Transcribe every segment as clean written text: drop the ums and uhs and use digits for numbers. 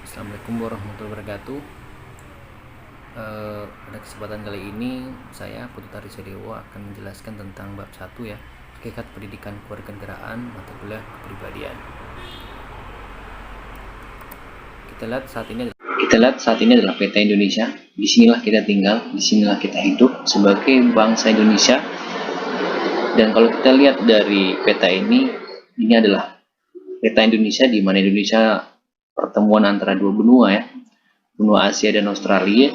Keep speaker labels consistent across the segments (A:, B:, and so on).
A: Assalamualaikum warahmatullahi wabarakatuh. Pada kesempatan kali ini saya Putu Tarisadewo akan menjelaskan tentang bab 1 ya, hakikat pendidikan kewarganegaraan mata kuliah kepribadian. Kita lihat saat ini adalah peta Indonesia. Disinilah kita tinggal, disinilah kita hidup sebagai bangsa Indonesia. Dan kalau kita lihat dari peta ini adalah peta Indonesia, di mana Indonesia pertemuan antara dua benua ya, benua Asia dan Australia,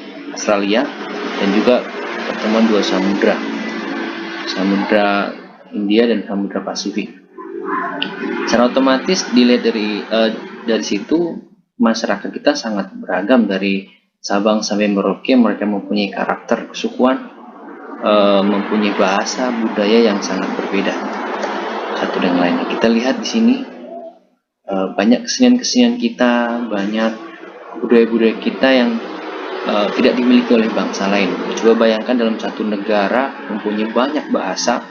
A: dan juga pertemuan dua samudra India dan samudra Pasifik. Secara otomatis dilihat dari situ, masyarakat kita sangat beragam, dari Sabang sampai Merauke. Mereka mempunyai karakter kesukuan, mempunyai bahasa budaya yang sangat berbeda satu dengan lainnya. Kita lihat di sini banyak kesenian kita, banyak budaya-budaya kita yang tidak dimiliki oleh bangsa lain. Coba bayangkan dalam satu negara mempunyai banyak bahasa,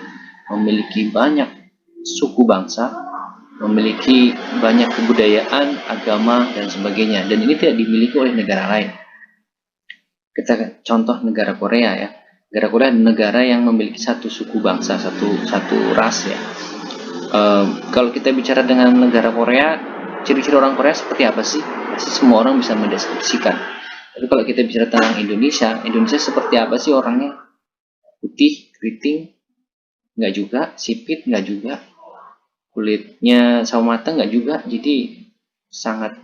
A: memiliki banyak suku bangsa, memiliki banyak kebudayaan, agama, dan sebagainya. Dan ini tidak dimiliki oleh negara lain. Kita contoh negara Korea ya. Negara Korea adalah negara yang memiliki satu suku bangsa, satu ras ya. Kalau kita bicara dengan negara Korea, ciri-ciri orang Korea seperti apa sih? Pasti semua orang bisa mendeskripsikan. Tapi kalau kita bicara tentang Indonesia seperti apa sih orangnya? Putih, keriting, nggak juga. Sipit, nggak juga. Kulitnya sawo matang, nggak juga. Jadi sangat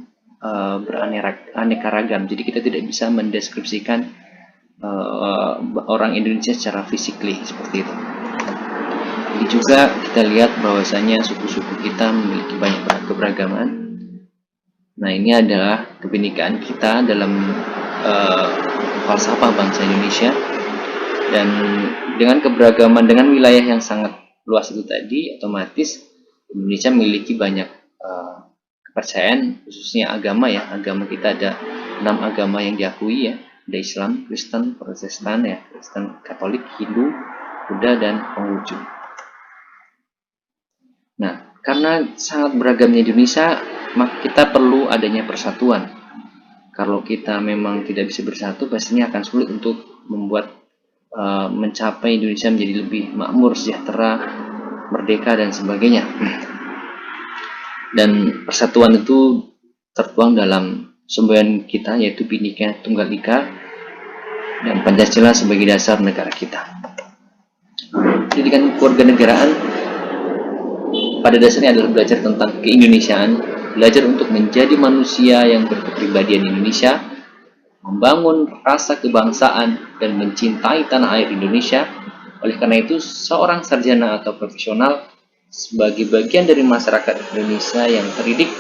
A: beraneka ragam. Jadi kita tidak bisa mendeskripsikan orang Indonesia secara physically seperti itu. Jadi juga kita lihat bahwasanya suku-suku kita memiliki banyak keberagaman. Nah, ini adalah kebinekaan kita dalam falsafah bangsa Indonesia. Dan dengan keberagaman, dengan wilayah yang sangat luas itu tadi, otomatis Indonesia memiliki banyak kepercayaan, khususnya agama ya. Agama kita ada 6 agama yang diakui ya. Ada Islam, Kristen, Protestan ya, Kristen, Katolik, Hindu, Buddha, dan Konghucu. Nah, karena sangat beragamnya Indonesia, maka kita perlu adanya persatuan. Kalau kita memang tidak bisa bersatu, pastinya akan sulit untuk mencapai Indonesia menjadi lebih makmur, sejahtera, merdeka, dan sebagainya. Dan persatuan itu tertuang dalam semboyan kita, yaitu Bhinneka Tunggal Ika dan Pancasila sebagai dasar negara kita. Pendidikan kewarganegaraan pada dasarnya adalah belajar tentang keindonesiaan, belajar untuk menjadi manusia yang berkepribadian Indonesia, membangun rasa kebangsaan, dan mencintai tanah air Indonesia. Oleh karena itu, seorang sarjana atau profesional sebagai bagian dari masyarakat Indonesia yang terdidik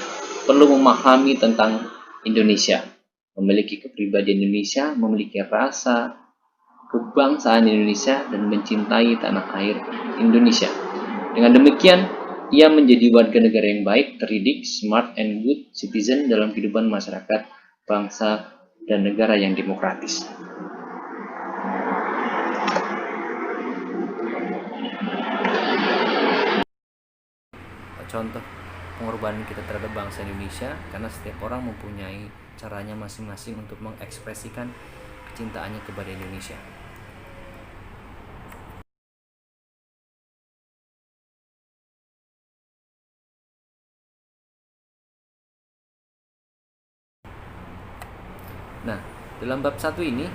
A: perlu memahami tentang Indonesia, memiliki kepribadian Indonesia, memiliki rasa kebangsaan Indonesia, dan mencintai tanah air Indonesia. Dengan demikian, ia menjadi warga negara yang baik, terdidik, smart, and good citizen dalam kehidupan masyarakat, bangsa, dan negara yang demokratis. Contoh pengorbanan kita terhadap bangsa Indonesia, karena setiap orang mempunyai caranya masing-masing untuk mengekspresikan kecintaannya kepada Indonesia. Nah, dalam bab 1 ini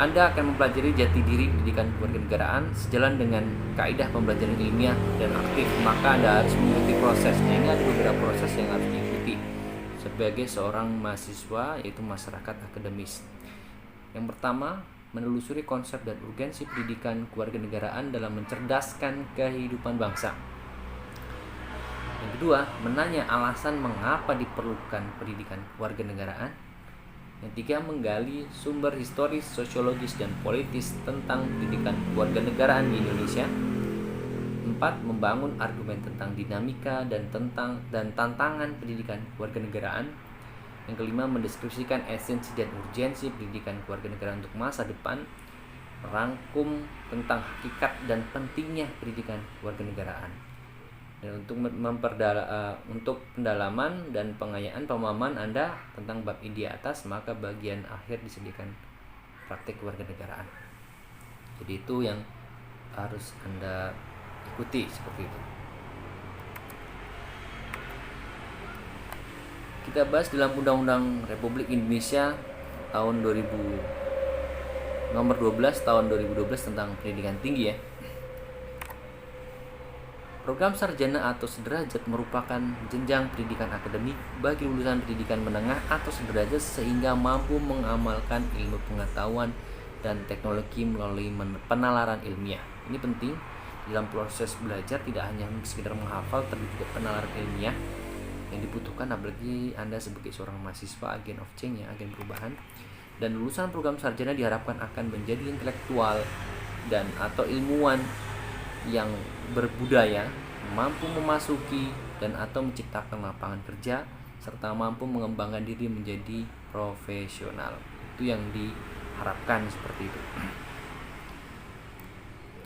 A: Anda akan mempelajari jati diri pendidikan kewarganegaraan sejalan dengan kaidah pembelajaran ilmiah dan aktif. Maka Anda harus mengikuti prosesnya. Ini ada beberapa proses yang harus diikuti sebagai seorang mahasiswa, yaitu masyarakat akademis. Yang pertama, menelusuri konsep dan urgensi pendidikan kewarganegaraan dalam mencerdaskan kehidupan bangsa. Yang kedua, menanya alasan mengapa diperlukan pendidikan kewarganegaraan. Yang tiga, menggali sumber historis, sosiologis, dan politis tentang pendidikan kewarganegaraan di Indonesia. Empat, membangun argumen tentang dinamika dan tantangan pendidikan kewarganegaraan. Yang kelima, mendeskripsikan esensi dan urgensi pendidikan kewarganegaraan untuk masa depan. Merangkum tentang hakikat dan pentingnya pendidikan kewarganegaraan. Dan untuk pendalaman dan pengayaan pemahaman Anda tentang bab ini di atas, maka bagian akhir disediakan praktik kewarganegaraan. Jadi itu yang harus Anda ikuti, seperti itu. Kita bahas dalam Undang-Undang Republik Indonesia tahun 2000 nomor 12 tahun 2012 tentang pendidikan tinggi ya. Program sarjana atau sederajat merupakan jenjang pendidikan akademik bagi lulusan pendidikan menengah atau sederajat sehingga mampu mengamalkan ilmu pengetahuan dan teknologi melalui penalaran ilmiah. Ini penting dalam proses belajar, tidak hanya sekedar menghafal tapi juga penalaran ilmiah yang dibutuhkan, apalagi Anda sebagai seorang mahasiswa, agen of change ya, agen perubahan. Dan lulusan program sarjana diharapkan akan menjadi intelektual dan atau ilmuwan yang berbudaya, mampu memasuki dan atau menciptakan lapangan kerja, serta mampu mengembangkan diri menjadi profesional. Itu yang diharapkan, seperti itu.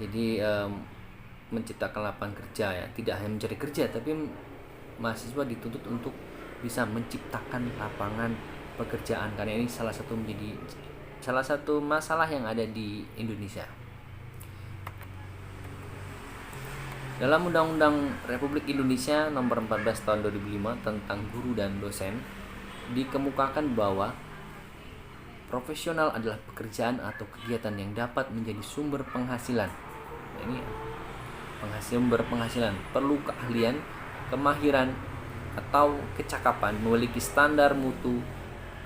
A: Jadi menciptakan lapangan kerja ya, tidak hanya mencari kerja, tapi mahasiswa dituntut untuk bisa menciptakan lapangan pekerjaan, karena ini salah satu masalah yang ada di Indonesia. Dalam Undang-Undang Republik Indonesia Nomor 14 Tahun 2005 tentang guru dan dosen dikemukakan bahwa profesional adalah pekerjaan atau kegiatan yang dapat menjadi sumber penghasilan. Nah, ini sumber penghasilan perlu keahlian, kemahiran atau kecakapan, memiliki standar mutu,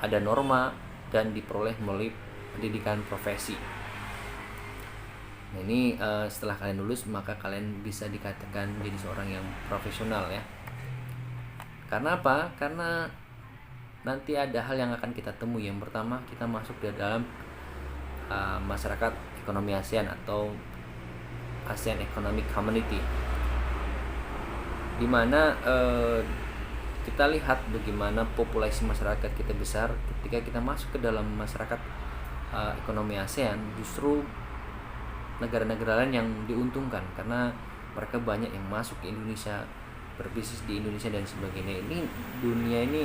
A: ada norma, dan diperoleh melalui pendidikan profesi. Nah, ini setelah kalian lulus maka kalian bisa dikatakan menjadi seorang yang profesional ya. Karena apa? Karena nanti ada hal yang akan kita temui. Yang pertama, kita masuk di dalam masyarakat ekonomi ASEAN atau ASEAN Economic Community, dimana kita lihat bagaimana populasi masyarakat kita besar. Ketika kita masuk ke dalam masyarakat ekonomi ASEAN, justru negara-negara lain yang diuntungkan karena mereka banyak yang masuk ke Indonesia, berbisnis di Indonesia dan sebagainya. Ini dunia ini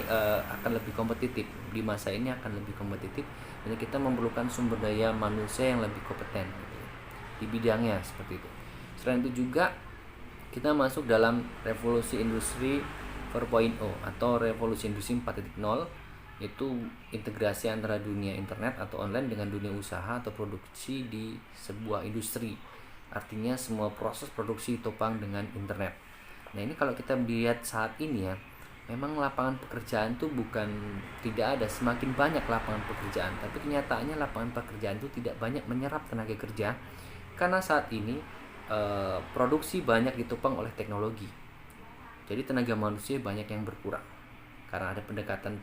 A: akan lebih kompetitif, di masa ini akan lebih kompetitif, dan kita memerlukan sumber daya manusia yang lebih kompeten di bidangnya, seperti itu. Selain itu juga kita masuk dalam revolusi industri 4.0 atau revolusi industri 4.0, yaitu integrasi antara dunia internet atau online dengan dunia usaha atau produksi di sebuah industri. Artinya semua proses produksi ditopang dengan internet. Nah, ini kalau kita lihat saat ini ya, memang lapangan pekerjaan itu bukan tidak ada, semakin banyak lapangan pekerjaan, tapi kenyataannya lapangan pekerjaan itu tidak banyak menyerap tenaga kerja, karena saat ini produksi banyak ditopang oleh teknologi. Jadi tenaga manusia banyak yang berkurang karena ada pendekatan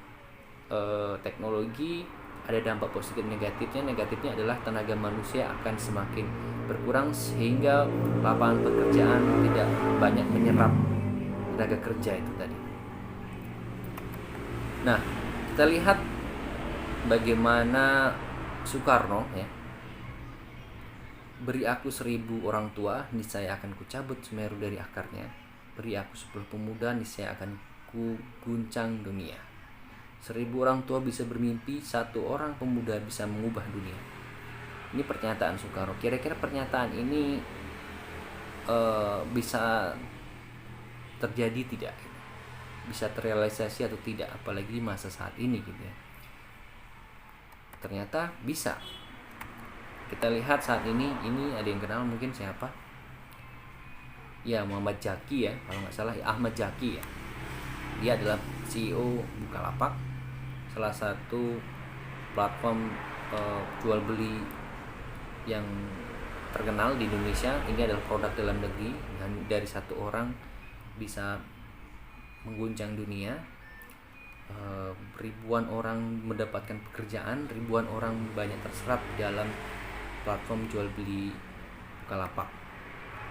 A: teknologi. Ada dampak positif negatifnya. Negatifnya adalah tenaga manusia akan semakin berkurang sehingga lapangan pekerjaan tidak banyak menyerap tenaga kerja itu tadi. Nah, kita lihat bagaimana Soekarno ya, beri aku 1000 orang tua, niscaya akan kucabut Semeru dari akarnya. Beri aku 10 pemuda, niscaya akan kuguncang dunia. 1000 orang tua bisa bermimpi, 1 orang pemuda bisa mengubah dunia. Ini pernyataan Soekarno. Kira-kira pernyataan ini bisa terjadi tidak? Bisa terrealisasi atau tidak? Apalagi di masa saat ini gitu ya. Ternyata bisa. Kita lihat saat ini ada yang kenal mungkin siapa? Ya, Muhammad Jaki ya, kalau nggak salah ya, Ahmad Jaki ya. Dia adalah CEO Bukalapak, salah satu platform jual beli yang terkenal di Indonesia. Ini adalah produk dalam negeri, dan dari 1 orang bisa mengguncang dunia. Ribuan orang mendapatkan pekerjaan, ribuan orang banyak terserap di dalam platform jual beli Bukalapak.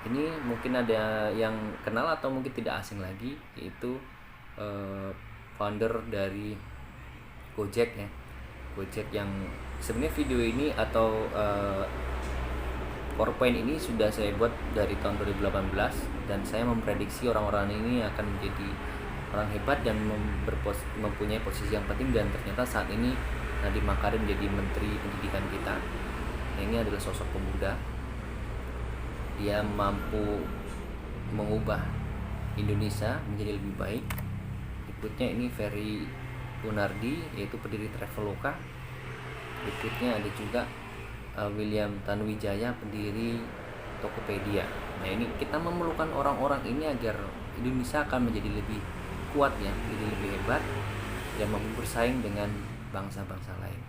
A: Ini mungkin ada yang kenal atau mungkin tidak asing lagi, yaitu founder dari Gojek ya. Gojek yang sebenarnya video ini atau PowerPoint ini sudah saya buat dari tahun 2018 dan saya memprediksi orang-orang ini akan menjadi orang hebat dan mempunyai posisi yang penting, dan ternyata saat ini Nadiem Makarim menjadi Menteri Pendidikan kita. Nah, ini adalah sosok pemuda. Dia mampu mengubah Indonesia menjadi lebih baik. Berikutnya ini Ferry Gunardi, yaitu pendiri Traveloka. Berikutnya ada juga William Tanuwijaya, pendiri Tokopedia. Nah, ini kita memerlukan orang-orang ini agar Indonesia akan menjadi lebih kuat ya, jadi lebih hebat dan mampu bersaing dengan bangsa-bangsa lain.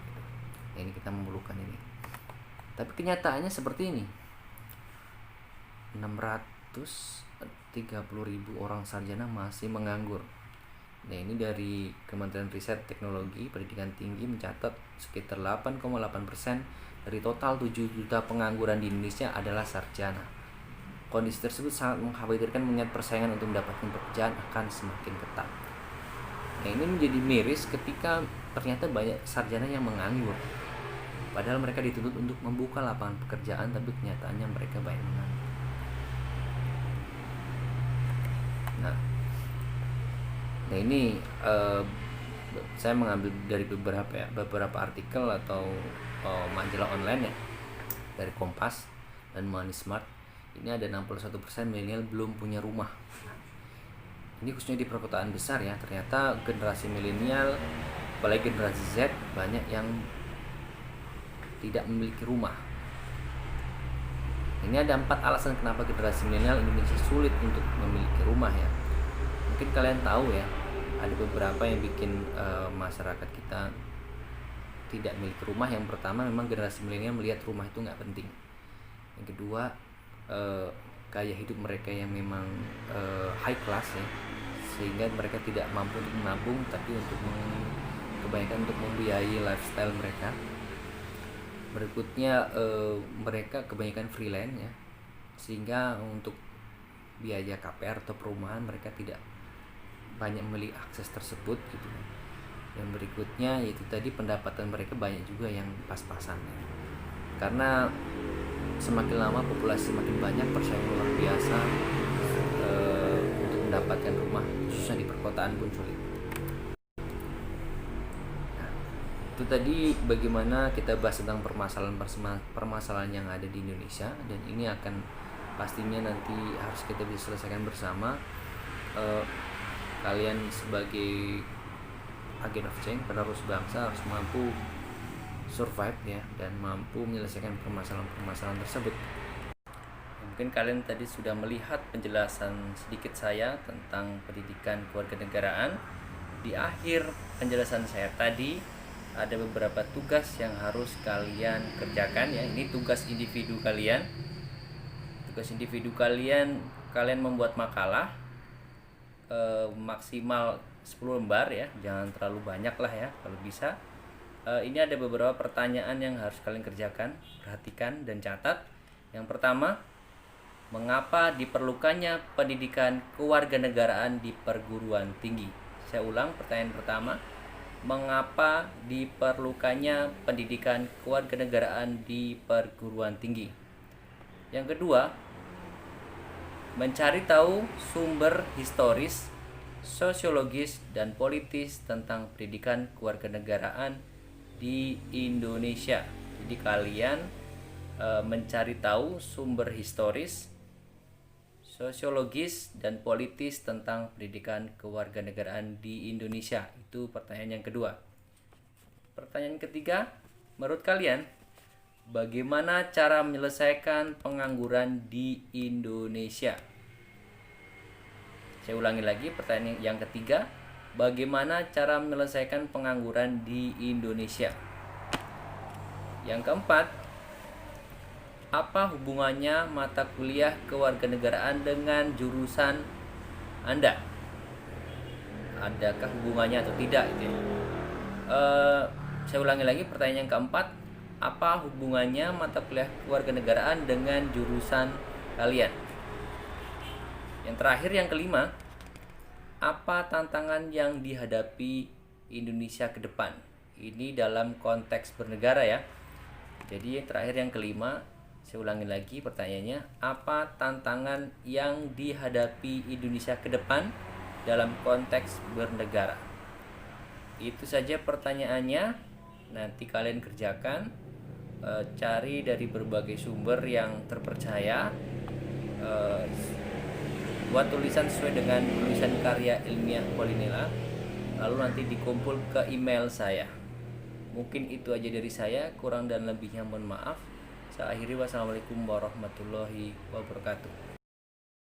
A: Nah, ini kita memerlukan ini. Tapi kenyataannya seperti ini. 630.000 orang sarjana masih menganggur. Nah, ini dari Kementerian Riset Teknologi Pendidikan Tinggi mencatat sekitar 8,8% dari total 7 juta pengangguran di Indonesia adalah sarjana. Kondisi tersebut sangat mengkhawatirkan mengingat persaingan untuk mendapatkan pekerjaan akan semakin ketat. Nah, ini menjadi miris ketika ternyata banyak sarjana yang menganggur. Padahal mereka dituntut untuk membuka lapangan pekerjaan, tapi kenyataannya mereka banyak menganggur. Nah ini saya mengambil dari beberapa artikel atau majalah online ya, dari Kompas dan Money Smart. Ini ada 61% milenial belum punya rumah. Ini khususnya di perkotaan besar ya. Ternyata generasi milenial, apalagi generasi Z, banyak yang tidak memiliki rumah. Ini ada 4 alasan kenapa generasi milenial Indonesia sulit untuk memiliki rumah ya. Mungkin kalian tahu ya, ada beberapa yang bikin masyarakat kita tidak memiliki rumah. Yang pertama, memang generasi milenial melihat rumah itu nggak penting. Yang kedua, gaya hidup mereka yang memang high class ya, sehingga mereka tidak mampu untuk menabung, tapi kebanyakan untuk membiayai lifestyle mereka. Berikutnya, mereka kebanyakan freelance ya, sehingga untuk biaya KPR atau perumahan mereka tidak banyak memiliki akses tersebut gitu. Yang berikutnya yaitu tadi pendapatan mereka banyak juga yang pas-pasan ya. Karena semakin lama populasi semakin banyak, persaingan luar biasa untuk mendapatkan rumah, khususnya di perkotaan pun sulit. Nah, itu tadi bagaimana kita bahas tentang permasalahan yang ada di Indonesia, dan ini akan pastinya nanti harus kita bisa selesaikan bersama. Kalian sebagai agen of change, penerus bangsa, harus mampu survive ya, dan mampu menyelesaikan permasalahan-permasalahan tersebut. Mungkin kalian tadi sudah melihat penjelasan sedikit saya tentang pendidikan kewarganegaraan. Di akhir penjelasan saya tadi ada beberapa tugas yang harus kalian kerjakan ya. Ini tugas individu kalian. Tugas individu kalian membuat makalah maksimal 10 lembar ya, jangan terlalu banyak lah ya kalau bisa. Ini ada beberapa pertanyaan yang harus kalian kerjakan, perhatikan dan catat. Yang pertama, mengapa diperlukannya pendidikan kewarganegaraan di perguruan tinggi? Saya ulang, pertanyaan pertama, mengapa diperlukannya pendidikan kewarganegaraan di perguruan tinggi? Yang kedua, mencari tahu sumber historis, sosiologis, dan politis tentang pendidikan kewarganegaraan di Indonesia. Jadi kalian mencari tahu sumber historis, sosiologis, dan politis tentang pendidikan kewarganegaraan di Indonesia. Itu pertanyaan yang kedua. Pertanyaan ketiga, menurut kalian bagaimana cara menyelesaikan pengangguran di Indonesia? Saya ulangi lagi, pertanyaan yang ketiga, bagaimana cara menyelesaikan pengangguran di Indonesia? Yang keempat, apa hubungannya mata kuliah kewarganegaraan dengan jurusan Anda? Adakah hubungannya atau tidak? Saya ulangi lagi, pertanyaan yang keempat, apa hubungannya mata kuliah kewarganegaraan dengan jurusan kalian? Yang terakhir, yang kelima, apa tantangan yang dihadapi Indonesia ke depan? Ini dalam konteks bernegara ya. Jadi yang terakhir, yang kelima,
B: Saya ulangi lagi pertanyaannya, apa tantangan yang dihadapi Indonesia ke depan dalam konteks bernegara? Itu saja pertanyaannya. Nanti kalian kerjakan, cari dari berbagai sumber yang terpercaya, buat tulisan sesuai dengan tulisan karya ilmiah Polinela, lalu nanti dikumpul ke email saya. Mungkin itu aja dari saya, kurang dan lebihnya mohon maaf. Saya akhiri, wassalamualaikum warahmatullahi wabarakatuh.